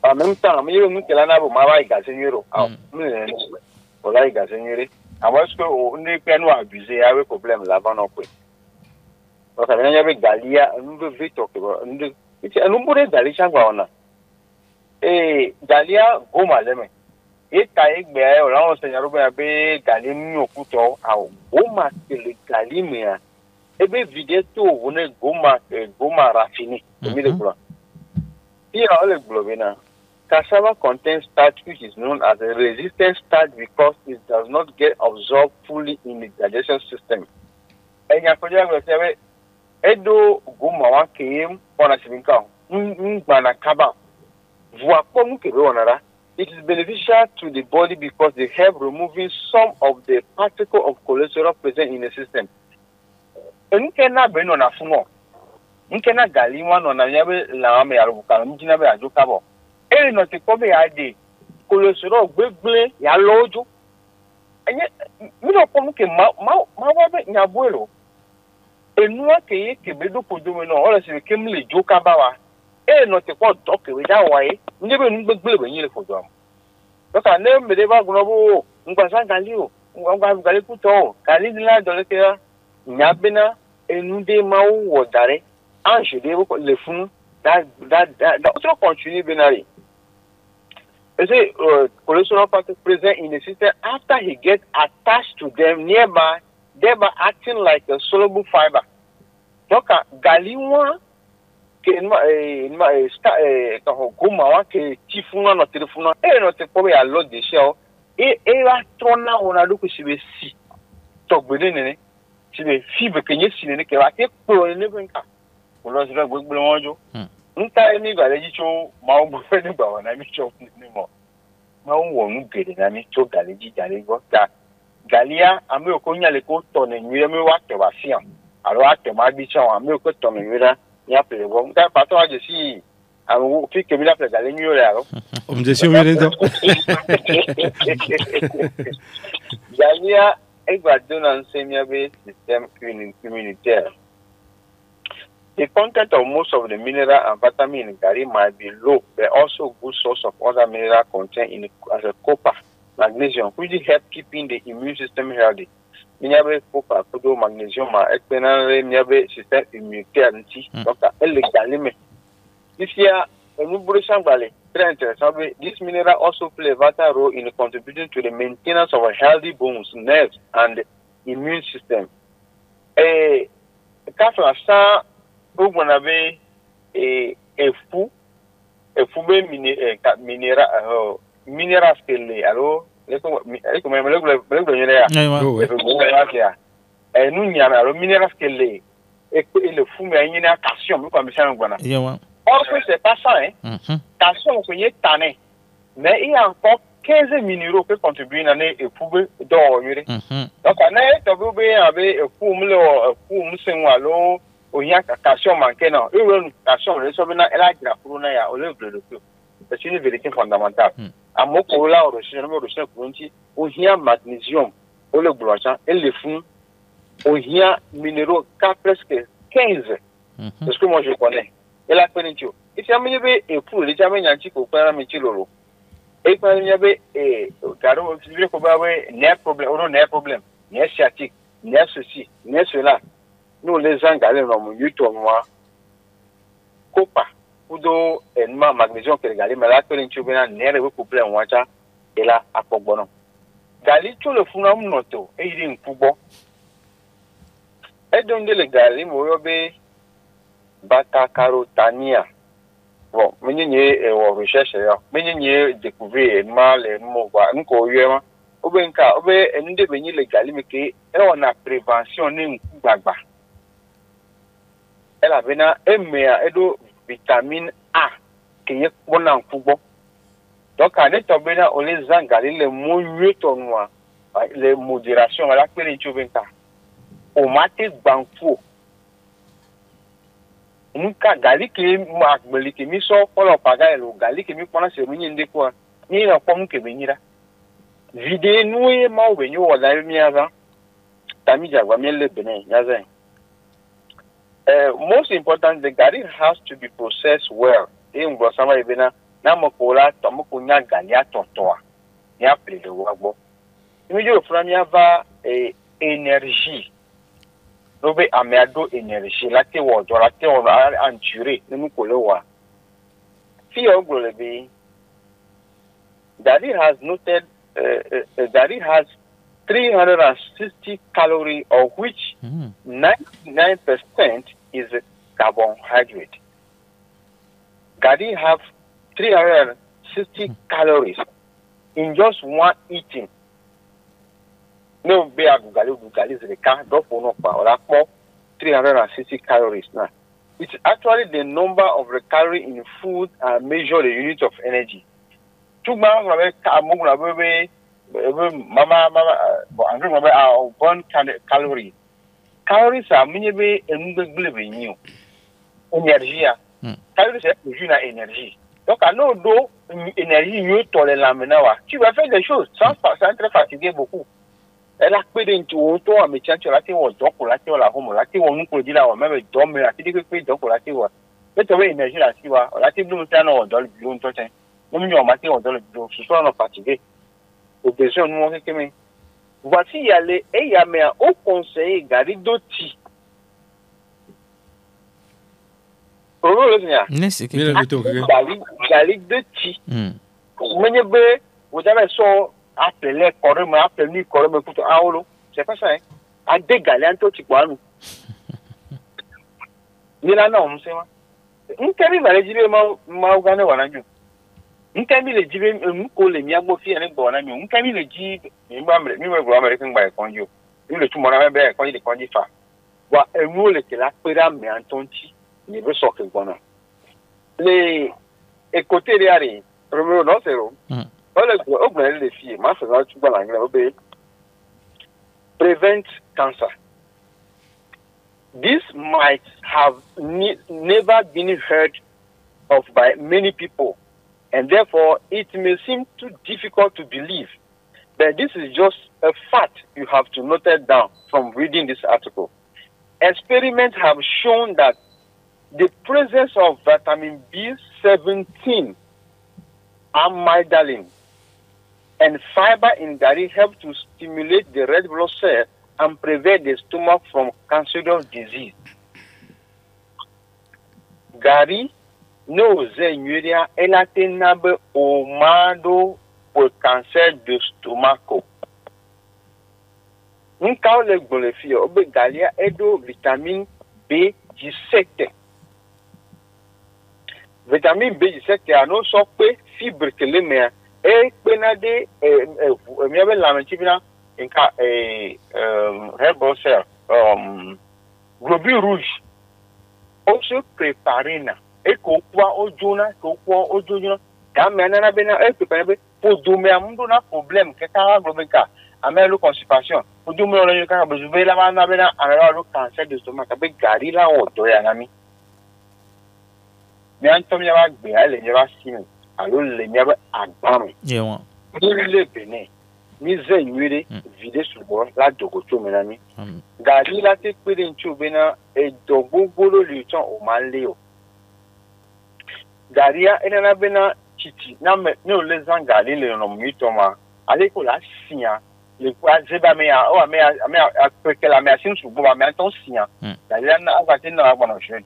en même temps me yo nkela na bo ma ba igasenyero ola igasenyere parce que on ne peut pas abuser avec problème là-bas non plus. Parce que il y avait Galia, nous devons vite nous pourrions Galia chaque fois Galia goma leme. Et taïk be on seigneur be Galia mi okuto a goma que le Galia me e be vide to on goma raffiné mi le blanc. Here all the globina cassava contains starch which is known as a resistant starch because it does not get absorbed fully in the digestion system. And you Edo goma wa kem ona siminka na kaba voa pomu ke onara. It is beneficial to the body because they help removing some of the particles of cholesterol present in the system. Nkena beno na funo nkena Gali wa no na yabe la me yaruka mjina be ajoka bo e no te ko be ade cholesterol gbegble ya lojo enye mi no pomu ke ma wa be nyabuelo enua ke ye ke bedo podomo no ora se ke mle joka bawa e no te ko doke we da wa e ndebe nu gbegble be yin le fodo am so ka ne me de ba guno bo ngba san Gali o ngba Gali kuto Gali dila dole ke nyabena enu de ma wo dare an je de le fun that also continue benari cholesterol factor present in the system after he gets attached to them nearby, thereby acting like a soluble fiber. Donc, galiwa que goma que tifuna no telefona notre pobe à l'autre des chers et la trona on a donc si to bedene si be fibre que ni sinene que va te cloner benka on a zira gbegblonjo nta ni galeji cho ma o fe ni ba wana mi cho ni mo ma o wonu gede na mi cho galeji jale go ta galia ame ko nyale ko to ne nyi me wa te wa sian alo ate ma bi cho ame ko to ne nyi ya pele go nta pato aje si awu fi ke mi la pele gale nyi yo la ro o me desio mi dentro galia e va donner un système immunitaire. The content of most of the mineral and vitamin in gari might be low, but also good source of other mineral content as a copper, magnesium, which help keeping the immune system healthy. Minyabe copper, podo magnesium, external minyabe system immunitaire nti. Donc, elle est galime. This year, très intéressant. This mineral also play a vital role in contributing to the maintenance of a healthy bones, nerves, and immune system. Quand ça, vous avez mineral scale. Alors, mineral scale et le fou mais calcium comme ça or que c'est pas ça calcium qu'on est tanné mais il y a encore 15 minéraux qui contribuent à l'année et pour d'or donc on est tombé avec pour le o ya calcium manqué non et calcium le so na elle a gira pour na ya o le bleu c'est une vérité fondamentale à mon là au recherche o ya magnésium o le blanchant et le fond o ya minéraux presque 15 c'est ce que moi je connais et la péninsule et si amène et pour les jamais yanti ko para mi chilolo et quand il y avait caro tu ko ba we nerf problème nerf sciatique nerf ceci nerf cela nous les angale no mu yuto moi copper udo enma magnesium que regarder mais la péninsule na nerf ko problème wacha et là apogbono gali to le funa mu noto e iri nkubo et donc le gali mo yobe bata carotania bon menye o recherche ya menye découvrir mal mo wa nko yema obenka obe nde benyi legali meke e ona prévention ni gbagba ela bena emea edo vitamine A ke bona nkubo donc ane to bena o les zangali le monyu to noa le modération la pele chubenka o mate banfo nunca gali ke magbeli ke mi so polo paga elo gali ke mi pona se runyi ndeko ni na kwa mke benyira vide nuye ma obenyo wala mi ava tami jagwa mi le bene yaza most important the gari has to be processed well ngbo sama ibena na mokola to mokunya gali atotoa ni apele wagbo mi jo fra mi ava énergie nobe ameado énergie la te wo do la te wo anture nemu kolewa fi ogole be Daddy has noted Daddy has 360 calories of which 99% is carbohydrate. Daddy have 360 calories in just one eating. No, be a Google is the car, don't know or 360 calories now. It's actually the number of the calories in food and measure the unit of energy. Two mama, one calorie. Calories are minimally new energy. Calories are une énergie. Donc, à nous, énergie, nous, tolérer la menace. Tu vas faire des choses sans être fatigué beaucoup. Elle a pris une tour à mes chantiers, la théorie, donc la théorie, la homo, la théorie, nous peut dire là, même dormir, la théorie, donc la théorie. Mais tu as une énergie là, tu vois, la théorie, nous sommes dans le bureau, nous sommes matin dans le bureau, ce soir, on est fatigué. Au besoin, nous, on est que mais. Voici, il y a les, et il y a mais au conseil, Gary Dotti. Gary Dotti. Menyebe, vous avez son appelé correct, appelé correct, pour Aolo. C'est pas ça, hein. À dégaler un tout petit peu. Il a non, c'est moi. Un cami va les dire, ma gagné ou non. Un cami les dire, un col les miens bofi avec bonami. Un cami les dit, il va me américain by conjo. Il le tout mon ami bien quand il est conduit fa. Wa un mot le que la pera mais en tonti. Il veut sortir bon. Les côtés de Harry, Romeo non c'est ro. On les filles, ma faisant tout dans l'anglais. Prevent cancer. This might have never been heard of by many people, and therefore it may seem too difficult to believe. But this is just a fact you have to note it down from reading this article. Experiments have shown that the presence of vitamin B17, amygdalin, and fiber in gari help to stimulate the red blood cell and prevent the stomach from cancerous disease. Gari no zenuria elatenabe omado pour cancer de stomaco. Nkao le gbolefie obe galia edo vitamine B17. Vitamine B17 a no so pe fibre que le me e penade miabe lamentivina inka red blood cell globule rouge also preparina e ko kwa ojuna ka me na bena e prepare pour dormir amundo na problème que ka globule ka amelo constipation pour dormir le ka bezuve la na bena amelo cancer de stomac ka be gari la odo ya nami mi antom ya ba gbe ale ya ba sinu alo le mi ba agbami yewa le bene mi zenyure vide subo la dogoto menami gari la te pede nchu bena e dogogolo liton o manleo garia ena bena titi na me no le zangale le no mitoma ale ko la sia le kwa zeba me a o me a pekela me asin subo ba me anton sia garia na avate na abona je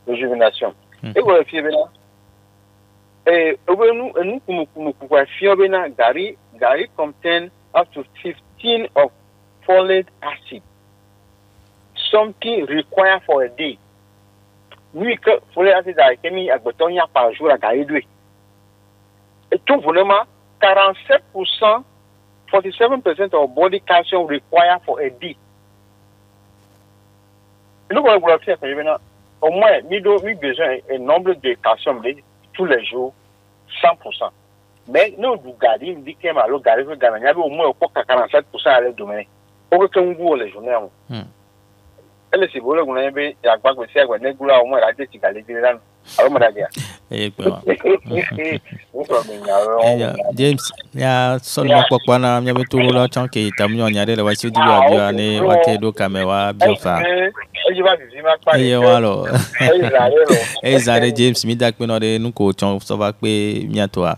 rejuvenation e ko fie bena nous Gari contain up to 15 of folate acid, something required for a day. Nous que folate acid a été mis à Botonia par jour à Gari 2. Et tout vraiment 47%, 47% of body calcium required for a day. Nous allons faire au moins nous besoin un nombre de calcium tous les jours 100%. Mais nous gardons dit que malo gardons que gagner au moins 47% à le domaine. Au que nous voulons les journées. Elle c'est beau le gouvernement be ya gba gbe si agba negula au moins la tete gale dire là. Alors madadia. James ya solo kwa na mya turu la chanke tamnyo nyare le wasi di abia ne wate do kamewa biofa. Walo. Ezare James mi dak pe no de nuko chon so va pe miatoa.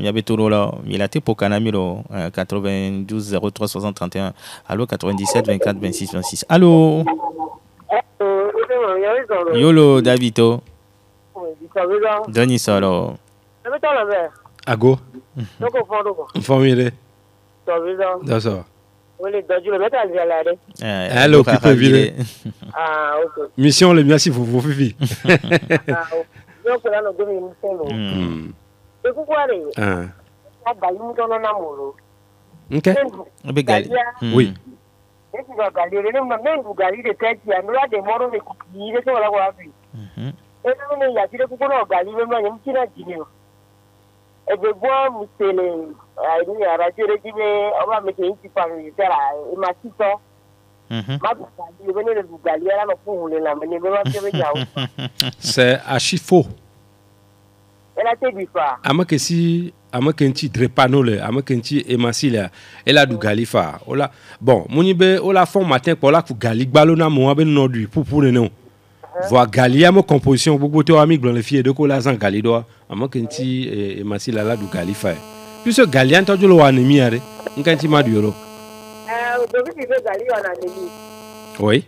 Mya beturu la mi la te pokana miro 92 03 61 allo 97 24 26 26. Allô. Yolo Davito. Doni solo. Ago. Formule. D'accord. Allô, occupé vile. Ah, ok. Mission le merci pour vous fifi. Ah, donc là nous devons nous faire. Ok. Oui. C'est archi faux. Amakesi amakenti drepanole amakenti emasila ela du galifa ola bon munibe ola fond matin pour la ku gali balona mo abe no du pour non voir galia mo composition beaucoup to ami blanc les filles de ko la san gali do amakenti emasila la du galifa puis ce galian to lo anemi are nkanti ma du yoro oui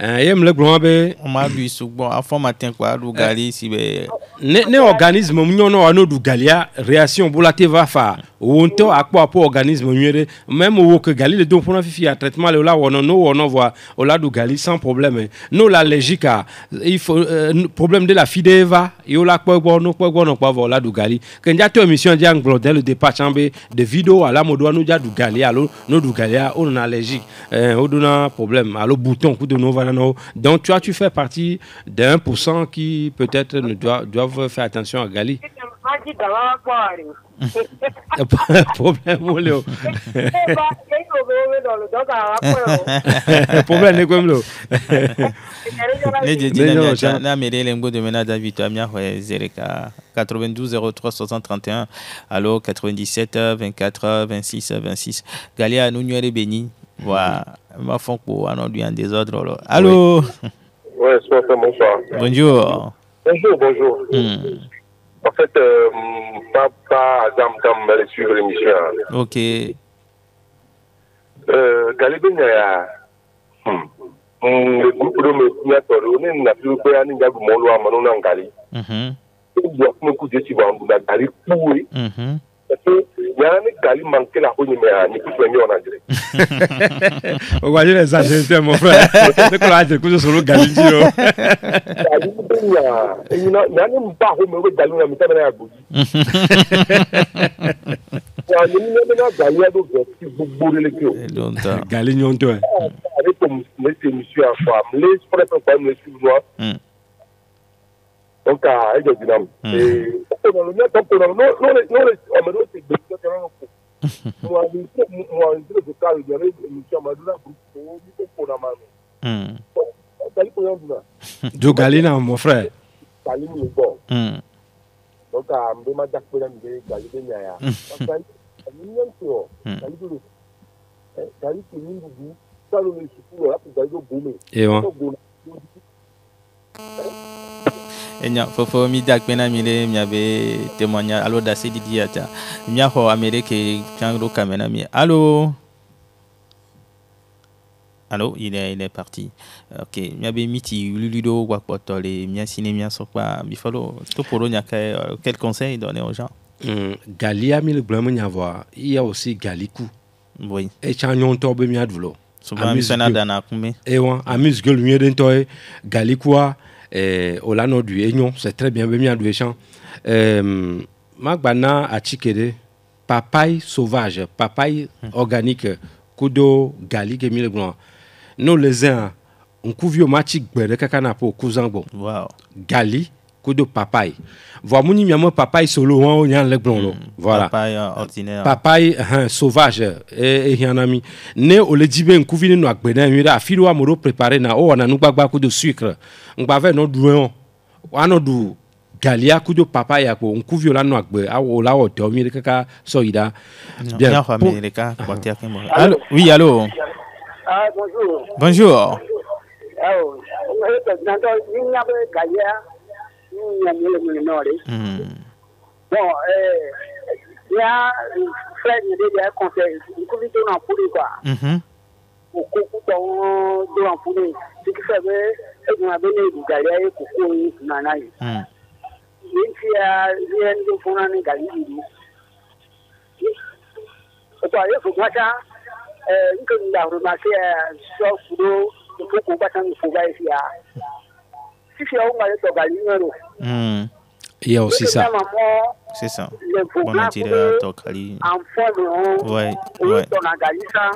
Yem le grand be. On m'a vu souvent à fond matin quoi, du gali si be. Ne organisme mnyono ano du galia réaction bolate va fa. Wonto akpo apo organisme nyere même wo que gali le don pour fifi à traitement le là on voit au là du gali sans problème. Nous l'allergique il faut problème de la fideva yo la po no po là du gali. Quand ya to émission dia ngblodel le départ chambe de vidéo à la modo nous dia du gali alors no du galia on allergique on donne problème alors bouton coup de no voilà no. Donc tu fais partie de 1% qui peut-être ne doivent faire attention à gali. Problème Léo. Problème n'est comme l'eau. Na mele lengo de mena David amia zereka 92 03 60 31 allo 97 24 26 26 Galia nous nuere béni wa ma fond pour un du en désordre. Allô. Ouais, bonsoir. Bonjour. Bonjour. En fait, pas Adam Tam va suivre l'émission. Ok. Galibénia, le groupe de mes on n'a plus payé ni gabu molo à Manon Gali. Il y a un coup de chiban, on a Gali pourri. Parce que il y a un Gali manqué la honte, mais ni plus soigné en anglais. On va dire les agents, mon frère. C'est quoi la chose sur le Gali? Il n'y a pas de mauvais Gali, mais ça n'a pas de Gali nyon to. Avec comme les monsieur à femme, les sports pas me suivre. Donc à aide dynam. Et on le met non c'est de moi je parle de l'émission Madonna pour la main. Do Gali na mon frère. Gali le bon. Donc à me demander pour me Gali de nya. Enya fofo mi dak pena mile mi abe témoignage allo da sedi diata mi ho Amérique changro kamena mi allo il est parti. Ok mi abe miti ludo kwa potole mi asine mi asokpa mi falo to poro nya quel conseil donner aux gens? Gali a mis le blâme y avoir. Il y a aussi Galikou. Oui. Et Chanyon Tobe mi advlo. Souvent mi sona dana kume. Et ouais, amuse gueule mi dentoy Galikoua Olano du Enyon, c'est très bien mi advé chan. Magbana a chikede papaye sauvage, papaye organique, kudo Gali ke mi le blanc. Nous les uns on couvre machi gbere kakana po kuzango. Wow. Gali kudo papaye. Voilà moni miamo papaye solo on y a le blanc. Voilà. Papaye ordinaire. Papaye sauvage et y en a mis. Ne o le dibe on couvre no agbena mi da filo amoro préparer na o na nu gbagba kudo sucre. On va faire no douon. Wano du galia kudo papaye ko on couvre la no agbe a o la o do mi kaka so ida. Bien América quartier que moi. Allô. Oui, allô. Ah bonjour. Bonjour. Oh, il y a galia. Bon, il y a fait des conseils. Il faut vite en pouler quoi. Au coup de en pouler. Ce qui fait que on a donné du galia et coucou nanaï. Il y a rien de fond en galia. Il faut que ça il a remarqué sur le il faut qu'on passe en fouga ici. Il y a aussi ça. C'est ça. On a tiré à Tokali. Ouais, ouais.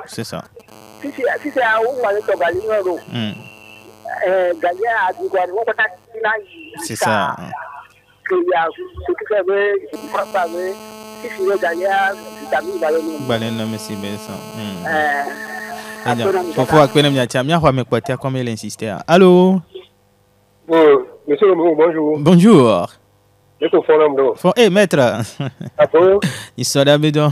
C'est ça. C'est ça. Allô? Monsieur, bonjour. Bonjour. Eh, maître. Il sort à Bédon.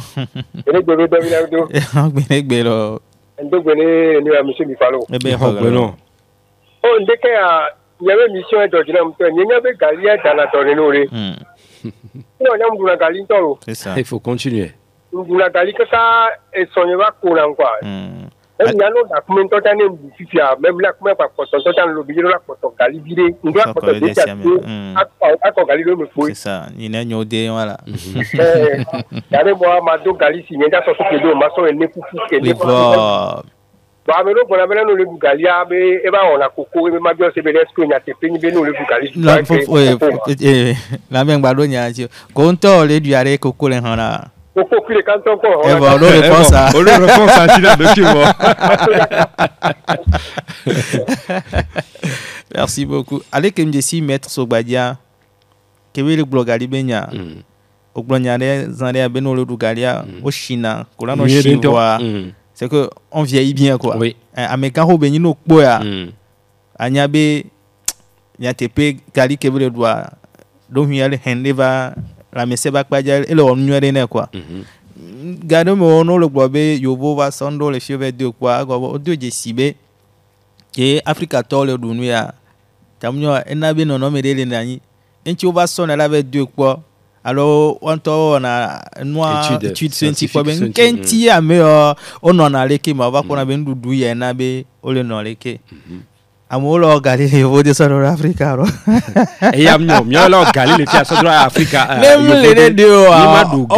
Il faut continuer. Il Il y a un autre document qui est même là, comment pas pour ton temps le billet là pour ton calibré. On doit pour te dire à ton calibré me faut. C'est ça. Il y a une odeur voilà. Regardez moi ma do gali si nyenda so ke do maso ene fufu ke ne ko. Ba me no bona bela no le bugali abe e ba ona koko e ma bio se bele sko nya te penyi be no le bugali. La men gbado nya ti. Ko nto le du are koko le han la. Koko kile kanton ko. E ba lo réponse ça. On le réponse à Tina document. Merci beaucoup. Allez que me disi maître Sogbadia. Kebe le blogali benya. Au blonyare zande beno le dugalia au China. Ko la no chinois. C'est que on vieillit bien quoi. Oui. Américain ho benyi no kpoya. Anyabe nyatepe gali kebe le doa. Donc il y a le handeva la messe ba kpaja et le onnuere ne quoi. Gado mo no le gbobe yobo va sondo le cheve de quoi go de jesibe ke Africa to le dunu ya tamnyo enabe no no medele nani enchi va sonne la ve de quoi. Alors on to na noa étude scientifique ben kenti ya me on en a leke ma va ko na ben dudu ya na be ole no leke amolo gali le vo de South Africa ro e yam nyo lo gali le tia South Africa même le de o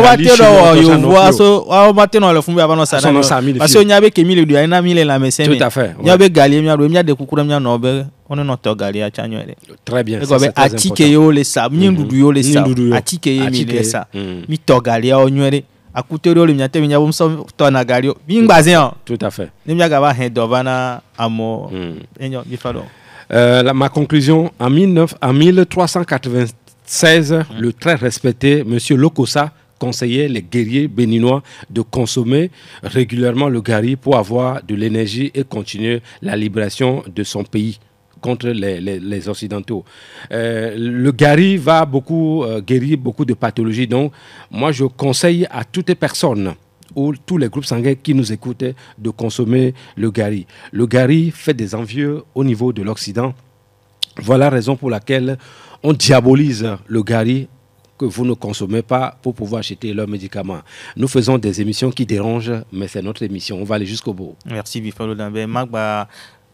va te do yo vo so o ma te no le fumbi aba no sa parce que nyabe ke mi le du na mi le la mese tout à fait nyabe gali mi ado mi ade kukura mi no be on no to gali a chanyo ele très bien c'est très important atike yo le sa mi ndudu yo le sa atike ye mi le sa mi to gali a onywere akutero le miate mi nyabo mso to na gali mi ngbaze an tout à fait ni mi aga ba hen do bana amo enyo mi falo ma conclusion en 1396 le très respecté monsieur Lokossa conseillait les guerriers béninois de consommer régulièrement le gari pour avoir de l'énergie et continuer la libération de son pays contre les Occidentaux. Le gari va beaucoup guérir beaucoup de pathologies. Donc, moi, je conseille à toutes les personnes ou tous les groupes sanguins qui nous écoutent de consommer le gari. Le gari fait des envieux au niveau de l'Occident. Voilà la raison pour laquelle on diabolise le gari que vous ne consommez pas pour pouvoir acheter leurs médicaments. Nous faisons des émissions qui dérangent, mais c'est notre émission. On va aller jusqu'au bout. Merci, Bifalo Dambe. Magba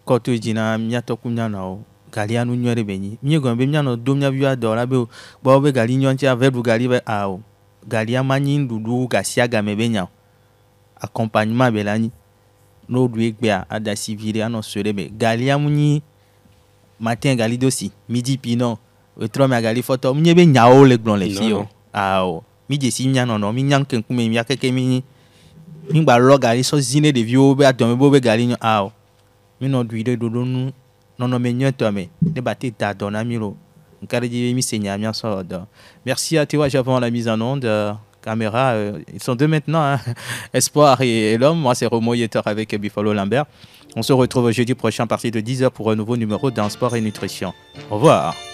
koto jina miato kunyana o gali anu nywere benyi miego be miano domnya biwa dola be bo be gali nyonti avedu gali be ao gali amanyi ndudu gasia game benya accompagnement belani no duwe gbea ada civile ano serebe gali amunyi matin gali dosi midi pino etro me gali photo mnyebe nyao le glon le fio ao mi jesi nyano no mi nyanken kume mi akeke mi ngba lo gali so zine de vio be adome bo be gali nyo ao mino duide dodo nu nono menyo tome de batte ta donamiro nkariji mi senya mi so do. Merci à toi Japon la mise en onde caméra ils sont deux maintenant hein. Espoir et l'homme, moi c'est Romo Yeter avec Bifalo Lambert. On se retrouve jeudi prochain à partir de 10h pour un nouveau numéro dans Sport et Nutrition. Au revoir.